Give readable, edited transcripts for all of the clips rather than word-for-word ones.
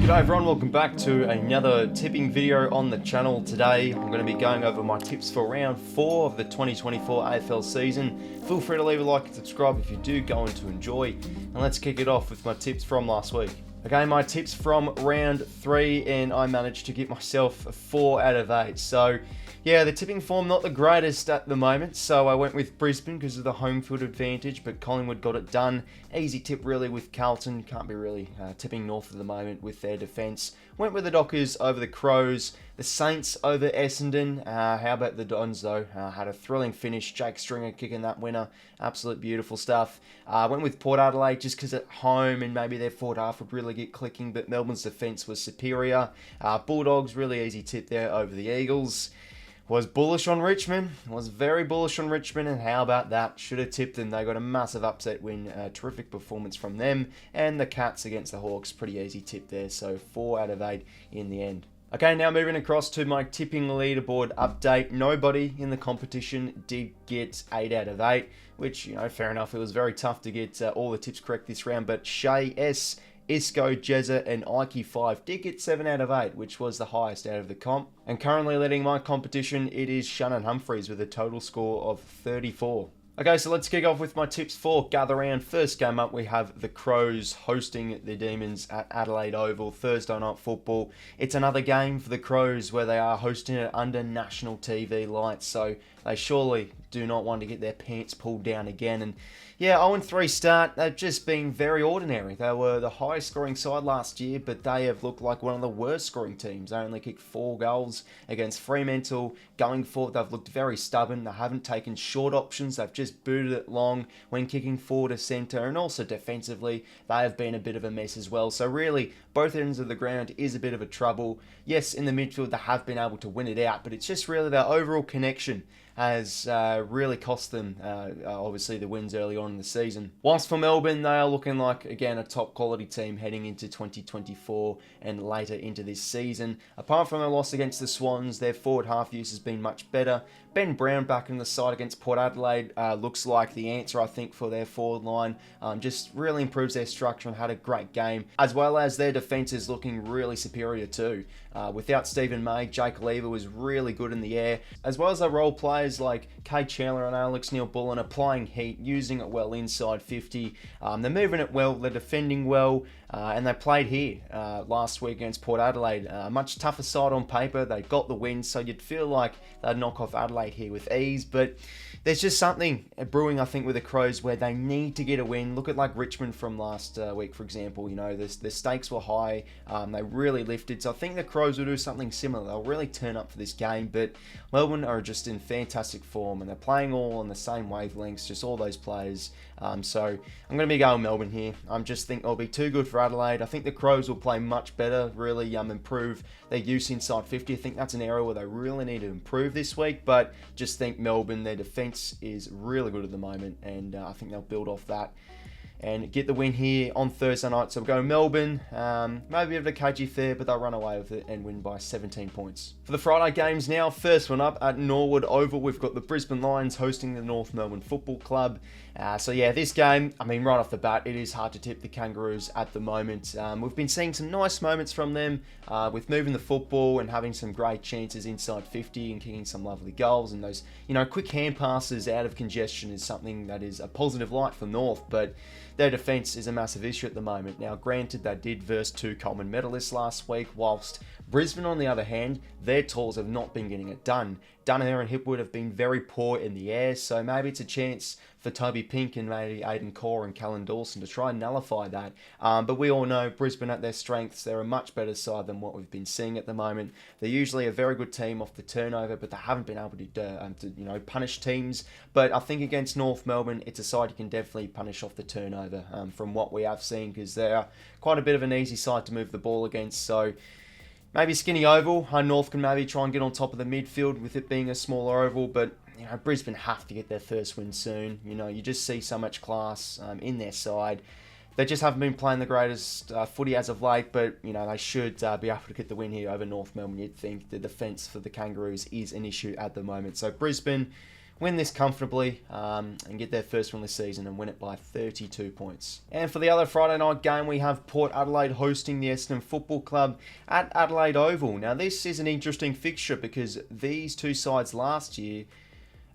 G'day everyone, welcome back to another tipping video on the channel. Today I'm going to be going over my tips for round 4 of the 2024 AFL season. Feel free to leave a like and subscribe if you do go on to enjoy. And let's kick it off with my tips from last week. Okay, my tips from round 3, and I managed to get myself a 4 out of 8. So yeah, the tipping form not the greatest at the moment, so I went with Brisbane because of the home field advantage, but Collingwood got it done. Easy tip really with Carlton, can't be really tipping north at the moment with their defence. Went with the Dockers over the Crows, the Saints over Essendon. How about the Dons though? Had a thrilling finish, Jake Stringer kicking that winner, absolute beautiful stuff. Went with Port Adelaide just because at home and maybe their forward half would really get clicking, but Melbourne's defence was superior. Bulldogs, really easy tip there over the Eagles. Was bullish on Richmond, was very bullish on Richmond, and how about that? Should have tipped them. They got a massive upset win, terrific performance from them, and the Cats against the Hawks, pretty easy tip there, so 4 out of 8 in the end. Okay, now moving across to my tipping leaderboard update. Nobody in the competition did get 8 out of 8, which, you know, fair enough. It was very tough to get all the tips correct this round, but Shay S, 𝐼𝐴 𝐷𝐿𝐴 and 𝐼𝐾5 did get 7 out of 8, which was the highest out of the comp. And currently leading my competition, it is Shannon Humphreys with a total score of 34. Okay, so let's kick off with my tips for gather round. First game up, we have the Crows hosting the Demons at Adelaide Oval, Thursday night football. It's another game for the Crows where they are hosting it under national TV lights, so they surely do not want to get their pants pulled down again. And yeah, 0-3 start, they've just been very ordinary. They were the highest scoring side last year, but they have looked like one of the worst scoring teams. They only kicked 4 goals against Fremantle. Going forward, they've looked very stubborn. They haven't taken short options. They've just booted it long when kicking forward to centre, and also defensively, they have been a bit of a mess as well. So really, both ends of the ground is a bit of a trouble. Yes, in the midfield, they have been able to win it out, but it's just really their overall connection has really cost them, obviously, the wins early on in the season. Whilst for Melbourne, they are looking like, again, a top quality team heading into 2024 and later into this season. Apart from their loss against the Swans, their forward half use has been much better. Ben Brown back in the side against Port Adelaide looks like the answer, I think, for their forward line. Just really improves their structure and had a great game, as well as their defence is looking really superior too. Without Stephen May, 𝐓𝐿𝐴 was really good in the air, as well as their role players like Kade Chandler and Alex Neil-Bullen applying heat, using it well inside 50. They're moving it well, they're defending well, and they played here last week against Port Adelaide. Much tougher side on paper, they got the win, so you'd feel like they'd knock off Adelaide here with ease, but there's just something brewing, I think, with the Crows where they need to get a win. Look at like Richmond from last week, for example. You know, the stakes were high. They really lifted. So I think the Crows will do something similar. They'll really turn up for this game. But Melbourne are just in fantastic form, and they're playing all on the same wavelengths, just all those players. So I'm going to be going Melbourne here. I just think they'll be too good for Adelaide. I think the Crows will play much better, really improve their use inside 50. I think that's an area where they really need to improve this week. But just think Melbourne, their defence is really good at the moment, and I think they'll build off that and get the win here on Thursday night. So we'll go Melbourne, maybe a bit of a cagey fair, but they'll run away with it and win by 17 points. For the Friday games now, first one up at Norwood Oval, we've got the Brisbane Lions hosting the North Melbourne Football Club. So yeah, this game, I mean, right off the bat, it is hard to tip the Kangaroos at the moment. We've been seeing some nice moments from them with moving the football and having some great chances inside 50 and kicking some lovely goals. And those, you know, quick hand passes out of congestion is something that is a positive light for North, but their defence is a massive issue at the moment. Now, granted, they did verse 2 Coleman medalists last week, whilst Brisbane, on the other hand, their tools have not been getting it done. Daniher and Hipwood have been very poor in the air, so maybe it's a chance for Toby Pink and maybe Aidan Corr and Callan Dawson to try and nullify that. But we all know Brisbane at their strengths, they're a much better side than what we've been seeing at the moment. They're usually a very good team off the turnover, but they haven't been able to punish teams. But I think against North Melbourne, it's a side you can definitely punish off the turnover from what we have seen, because they're quite a bit of an easy side to move the ball against. So maybe skinny oval. North can maybe try and get on top of the midfield with it being a smaller oval, but you know, Brisbane have to get their first win soon. You know, you just see so much class in their side. They just haven't been playing the greatest footy as of late, but you know, they should be able to get the win here over North Melbourne. You'd think the defence for the Kangaroos is an issue at the moment. So Brisbane win this comfortably and get their first win this season and win it by 32 points. And for the other Friday night game, we have Port Adelaide hosting the Essendon Football Club at Adelaide Oval. Now this is an interesting fixture because these two sides last year,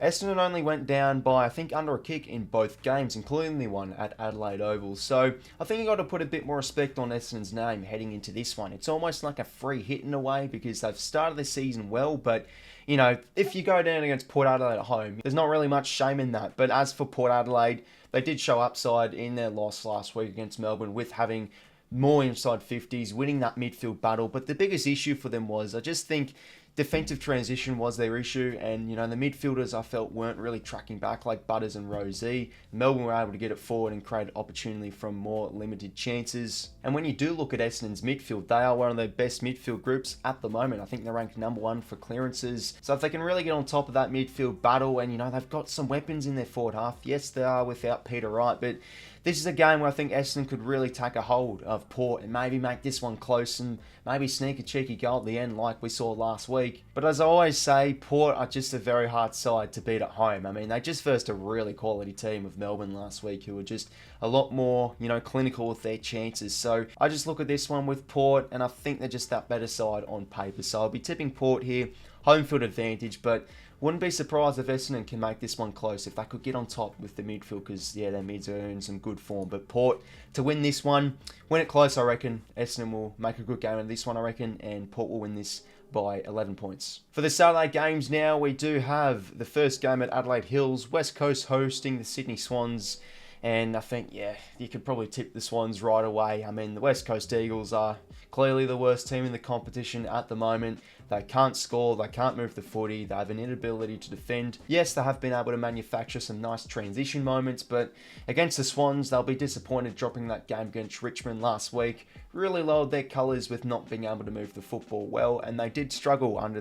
Essendon only went down by, I think, under a kick in both games, including the one at Adelaide Oval. So I think you got to put a bit more respect on Essendon's name heading into this one. It's almost like a free hit in a way because they've started the season well, but you know, if you go down against Port Adelaide at home, there's not really much shame in that. But as for Port Adelaide, they did show upside in their loss last week against Melbourne with having more inside 50s, winning that midfield battle. But the biggest issue for them was, I just think, defensive transition was their issue, and you know the midfielders I felt weren't really tracking back like Butters and Rozee. Melbourne were able to get it forward and create opportunity from more limited chances. And when you do look at Essendon's midfield, they are one of the best midfield groups at the moment. I think they're ranked number 1 for clearances. So if they can really get on top of that midfield battle, and you know they've got some weapons in their forward half. Yes, they are without Peter Wright, but this is a game where I think Essendon could really take a hold of Port and maybe make this one close and maybe sneak a cheeky goal at the end like we saw last week. But as I always say, Port are just a very hard side to beat at home. I mean, they just faced a really quality team of Melbourne last week who were just a lot more, you know, clinical with their chances. So I just look at this one with Port and I think they're just that better side on paper. So I'll be tipping Port here, home field advantage, but wouldn't be surprised if Essendon can make this one close if they could get on top with the midfield because, yeah, their mids are in some good form. But Port, to win this one, win it close, I reckon. Essendon will make a good game of this one, I reckon, and Port will win this by 11 points. For the Saturday games now, we do have the first game at Adelaide Hills, West Coast hosting the Sydney Swans. And I think, yeah, you could probably tip the Swans right away. I mean, the West Coast Eagles are clearly the worst team in the competition at the moment. They can't score, they can't move the footy, they have an inability to defend. Yes, they have been able to manufacture some nice transition moments, but against the Swans, they'll be disappointed dropping that game against Richmond last week. Really lowered their colours with not being able to move the football well, and they did struggle under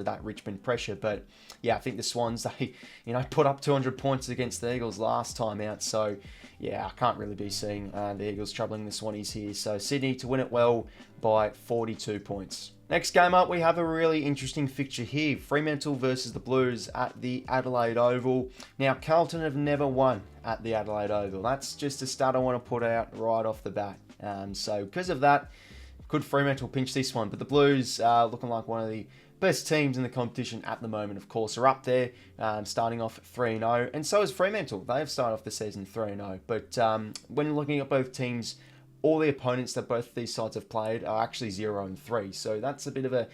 that Richmond pressure. But yeah, I think the Swans, they put up 200 points against the Eagles last time out, so yeah, I can't really be seeing the Eagles troubling the Swannies here. So Sydney to win it well by 42 points. Next game up, we have a really interesting fixture here. Fremantle versus the Blues at the Adelaide Oval. Now, Carlton have never won at the Adelaide Oval. That's just a stat I want to put out right off the bat. So because of that, could Fremantle pinch this one? But the Blues are looking like one of the best teams in the competition at the moment, of course, are up there, starting off 3-0. And so is Fremantle. They have started off the season 3-0. But when looking at both teams, all the opponents that both these sides have played are actually 0-3. So that's a bit of a,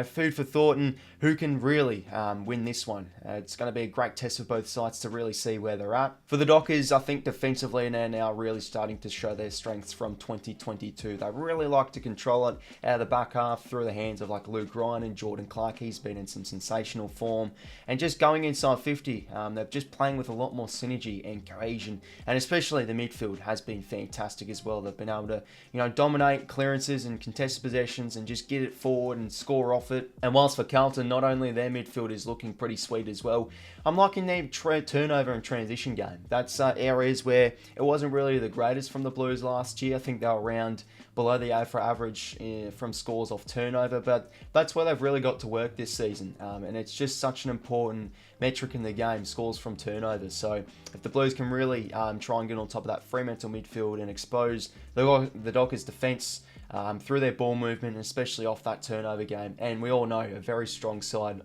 food for thought and who can really win this one. It's going to be a great test for both sides to really see where they're at. For the Dockers, I think defensively they're now really starting to show their strengths from 2022. They really like to control it out of the back half through the hands of like Luke Ryan and Jordan Clark. He's been in some sensational form. And just going inside 50, they're just playing with a lot more synergy and cohesion. And especially the midfield has been fantastic as well. They've been able to, dominate clearances and contested possessions and just get it forward and score off it. And whilst for Carlton, not only their midfield is looking pretty sweet as well, I'm liking their turnover and transition game. That's areas where it wasn't really the greatest from the Blues last year. I think they were around below the AFL average from scores off turnover, but that's where they've really got to work this season. And it's just such an important metric in the game, scores from turnovers. So if the Blues can really try and get on top of that Fremantle midfield and expose the Dockers' defence through their ball movement, especially off that turnover game, and we all know a very strong side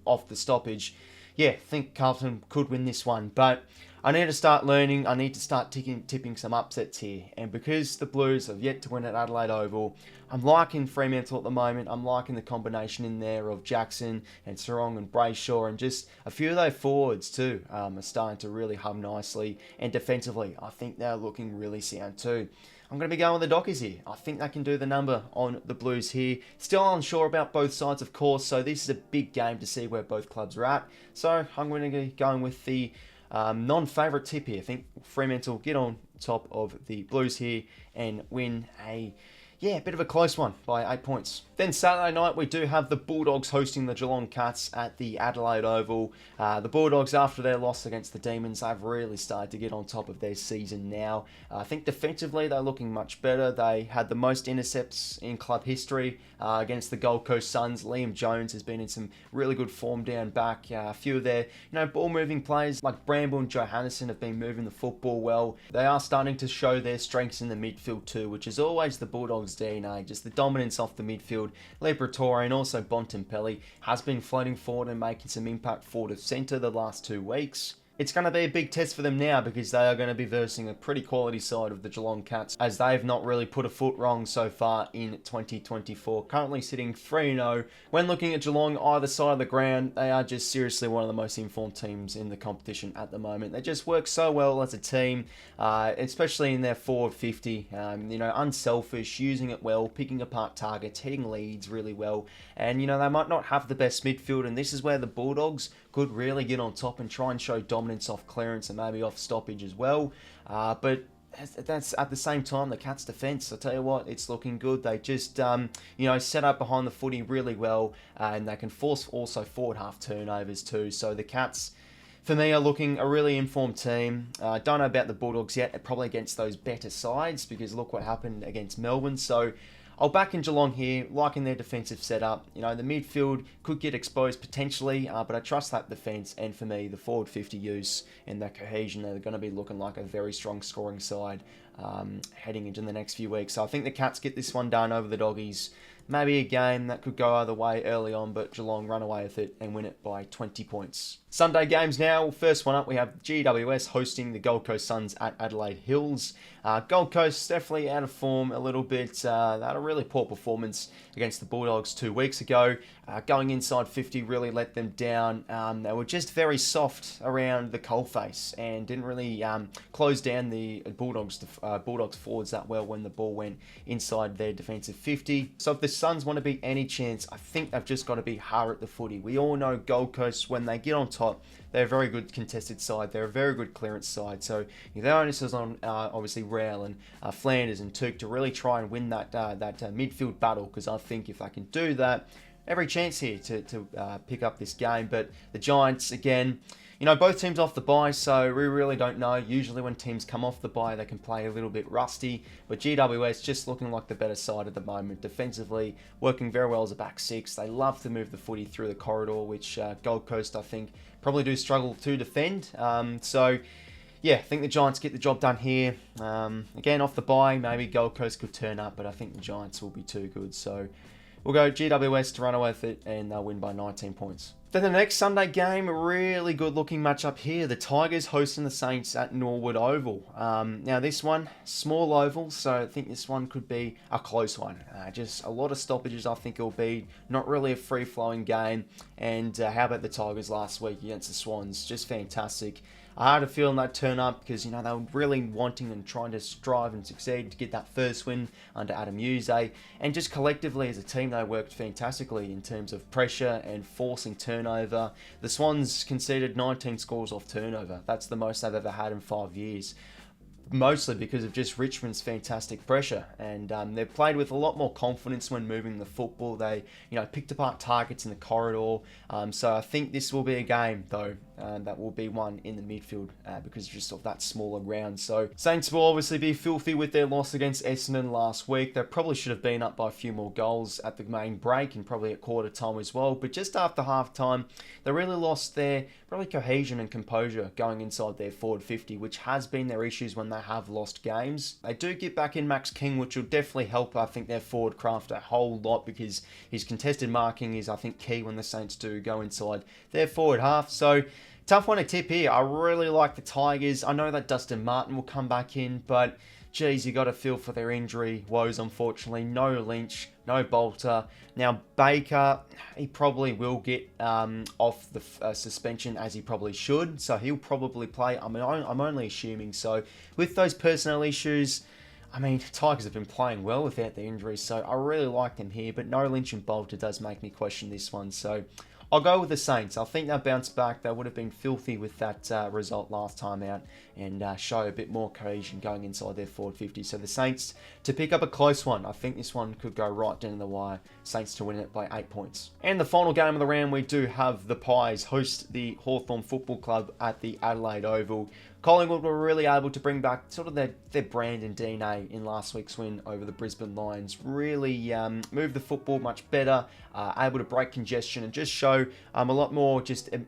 off the stoppage, yeah, I think Carlton could win this one. But I need to start learning. I need to start tipping some upsets here. And because the Blues have yet to win at Adelaide Oval, I'm liking Fremantle at the moment. I'm liking the combination in there of Jackson and Sarong and Brayshaw, and just a few of those forwards too are starting to really hum nicely. And defensively, I think they're looking really sound too. I'm going to be going with the Dockers here. I think they can do the number on the Blues here. Still unsure about both sides, of course, so this is a big game to see where both clubs are at. So I'm going to be going with the non-favourite tip here. I think Fremantle get on top of the Blues here and win a yeah, a bit of a close one by 8 points. Then Saturday night, we do have the Bulldogs hosting the Geelong Cats at the Adelaide Oval. The Bulldogs, after their loss against the Demons, have really started to get on top of their season now. I think defensively, they're looking much better. They had the most intercepts in club history against the Gold Coast Suns. Liam Jones has been in some really good form down back. A few of their ball-moving players like Bramble and Johannesson have been moving the football well. They are starting to show their strengths in the midfield too, which is always the Bulldogs' DNA. Just the dominance off the midfield. 𝐓𝐴𝐻𝐿 and also Bontempelli has been floating forward and making some impact forward of centre the last 2 weeks. It's going to be a big test for them now because they are going to be versing a pretty quality side of the Geelong Cats, as they've not really put a foot wrong so far in 2024. Currently sitting 3-0. When looking at Geelong either side of the ground, they are just seriously one of the most informed teams in the competition at the moment. They just work so well as a team, especially in their forward 50. Unselfish, using it well, picking apart targets, hitting leads really well. And, they might not have the best midfield, and this is where the Bulldogs could really get on top and try and show dominance off clearance and maybe off stoppage as well. But that's at the same time the Cats' defence. I tell you what, it's looking good. They just set up behind the footy really well, and they can force also forward half turnovers too. So the Cats, for me, are looking a really informed team. Don't know about the Bulldogs yet. Probably against those better sides, because look what happened against Melbourne. So I'll back in Geelong here, liking their defensive setup. The midfield could get exposed potentially, but I trust that defence. And for me, the forward 50 use and that cohesion, they're going to be looking like a very strong scoring side heading into the next few weeks. So I think the Cats get this one done over the Doggies. Maybe a game that could go either way early on, but Geelong run away with it and win it by 20 points. Sunday games now. First one up, we have GWS hosting the Gold Coast Suns at Adelaide Hills. Gold Coast definitely out of form a little bit. They had a really poor performance against the Bulldogs 2 weeks ago. Going inside 50 really let them down. They were just very soft around the coalface and didn't really close down the Bulldogs forwards that well when the ball went inside their defensive 50. So if the Suns want to beat any chance, I think they've just got to be hard at the footy. We all know Gold Coast, when they get on top, they're a very good contested side. They're a very good clearance side. So the onus is on obviously Rail and Flanders and 𝐼𝐻𝐿 to really try and win that midfield battle, because I think if they can do that, every chance here to pick up this game. But the Giants, again, both teams off the bye, so we really don't know. Usually when teams come off the bye, they can play a little bit rusty. But GWS just looking like the better side at the moment. Defensively, working very well as a back six. They love to move the footy through the corridor, which Gold Coast, I think, probably do struggle to defend. Yeah, I think the Giants get the job done here. Again, off the bye, maybe Gold Coast could turn up, but I think the Giants will be too good. So we'll go GWS to run away with it, and they'll win by 19 points. Then the next Sunday game, a really good looking matchup here. The Tigers hosting the Saints at Norwood Oval. Now this one, small oval, so I think this one could be a close one. Just a lot of stoppages, I think it'll be. Not really a free-flowing game. And how about the Tigers last week against the Swans? Just fantastic. I had a feeling they'd turn up because, they were really wanting and trying to strive and succeed to get that first win under 𝐼𝐻𝐿𝐿. And just collectively as a team, they worked fantastically in terms of pressure and forcing turnover. The Swans conceded 19 scores off turnover. That's the most they've ever had in 5 years. Mostly because of just Richmond's fantastic pressure, and they've played with a lot more confidence when moving the football. They, picked apart targets in the corridor. So I think this will be a game, though, that will be won in the midfield because just of that smaller ground. So Saints will obviously be filthy with their loss against Essendon last week. They probably should have been up by a few more goals at the main break and probably at quarter time as well. But just after half time, they really lost their probably cohesion and composure going inside their forward 50, which has been their issues when they have lost games. They do get back in Max King, which will definitely help, I think, their forward craft a whole lot, because his contested marking is, I think, key when the Saints do go inside their forward half. So tough one to tip here. I really like the Tigers. I know that Dustin Martin will come back in, but geez, you got to feel for their injury woes, unfortunately. No Lynch, no Bolter. Now, Baker, he probably will get off the suspension, as he probably should. So he'll probably play. I'm only assuming. So with those personnel issues, Tigers have been playing well without the injuries. So I really like them here. But no Lynch and Bolter does make me question this one. So I'll go with the Saints. I think they'll bounce back. They would have been filthy with that result last time out and show a bit more cohesion going inside their forward 50. So the Saints to pick up a close one. I think this one could go right down the wire. Saints to win it by 8 points. And the final game of the round, we do have the Pies host the Hawthorn Football Club at the Adelaide Oval. Collingwood were really able to bring back sort of their brand and DNA in last week's win over the Brisbane Lions. Really move the football much better, able to break congestion and just show a lot more,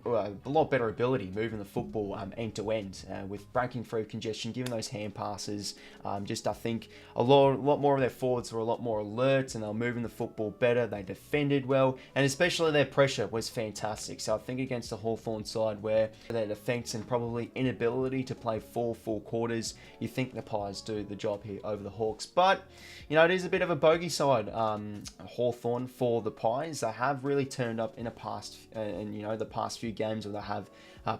a lot better ability moving the football end to end with breaking through congestion, giving those hand passes. I think a lot more of their forwards were a lot more alert and they were moving the football better. They defended well, and especially their pressure was fantastic. So I think against the Hawthorn side, where their defence and probably inability to play 4 full quarters, you think the Pies do the job here over the Hawks. But it is a bit of a bogey side, Hawthorn, for the Pies. They have really turned up in the past few games where they have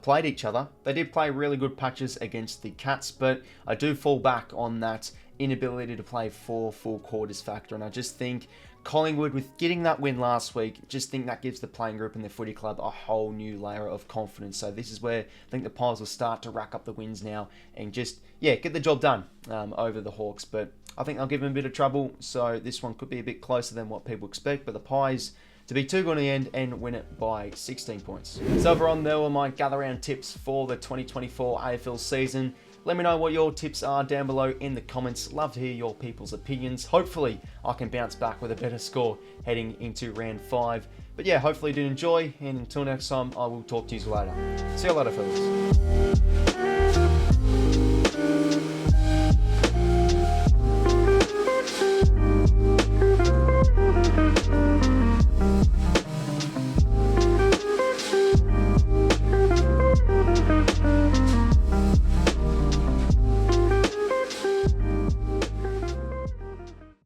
played each other. They did play really good patches against the Cats, but I do fall back on that inability to play 4 full quarters factor, and I just think Collingwood, with getting that win last week, just think that gives the playing group and the footy club a whole new layer of confidence. So this is where I think the Pies will start to rack up the wins now and just, get the job done over the Hawks. But I think they'll give them a bit of trouble, so this one could be a bit closer than what people expect. But the Pies to be 2 good in the end and win it by 16 points. So overall, there were my gather round tips for the 2024 AFL season. Let me know what your tips are down below in the comments. Love to hear your people's opinions. Hopefully, I can bounce back with a better score heading into round 5. But hopefully you did enjoy, and until next time, I will talk to you later. See you later, fellas.